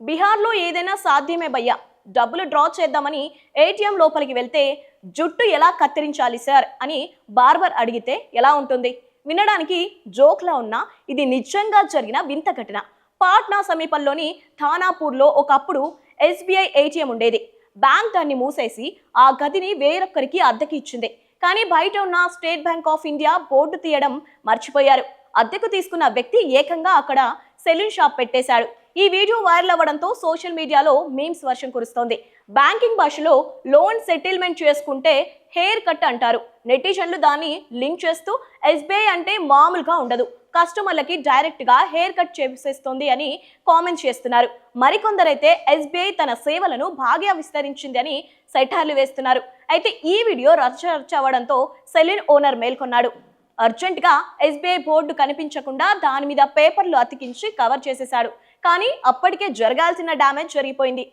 బీహార్లో ఏదైనా సాధ్యమే భయ్యా. డబ్బులు డ్రా చేద్దామని ఏటీఎం లోపలికి వెళ్తే జుట్టు ఎలా కత్తిరించాలి సార్ అని బార్బర్ అడిగితే ఎలా ఉంటుంది? వినడానికి జోక్లా ఉన్నా ఇది నిజంగా జరిగిన వింత ఘటన. పాట్నా సమీపంలోని థానాపూర్లో ఒకప్పుడు ఎస్బీఐ ఏటీఎం ఉండేది. బ్యాంక్ దాన్ని మూసేసి ఆ గదిని వేరొక్కరికి అద్దెకి ఇచ్చింది. కానీ బయట ఉన్న state bank of India board తీయడం మర్చిపోయారు. అద్దెకు తీసుకున్న వ్యక్తి ఏకంగా అక్కడ సెలూన్ షాప్ పెట్టేశాడు. ఈ వీడియో వైరల్ అవ్వడంతో సోషల్ మీడియాలో మీమ్స్ వర్షం కురుస్తోంది. బ్యాంకింగ్ భాషలో లోన్ సెటిల్మెంట్ చేసుకుంటే హెయిర్ కట్ అంటారు. నెటిజన్లు దాన్ని లింక్ చేస్తూ ఎస్బీఐ అంటే మామూలుగా ఉండదు, కస్టమర్లకి డైరెక్ట్ గా హెయిర్ కట్ చేసేస్తోంది అని కామెంట్ చేస్తున్నారు. మరికొందరైతే ఎస్బీఐ తన సేవలను బాగా విస్తరించింది అని సెటైర్లు వేస్తున్నారు. అయితే ఈ వీడియో రచ్చ అవ్వడంతో సెలూన్ ఓనర్ మేల్కొన్నాడు. అర్జెంటుగా ఎస్బీఐ బోర్డు కనిపించకుండా దాని మీద పేపర్లు అతికించి కవర్ చేసేశాడు. కానీ అప్పటికే జరగాల్సిన డ్యామేజ్ జరిగిపోయింది.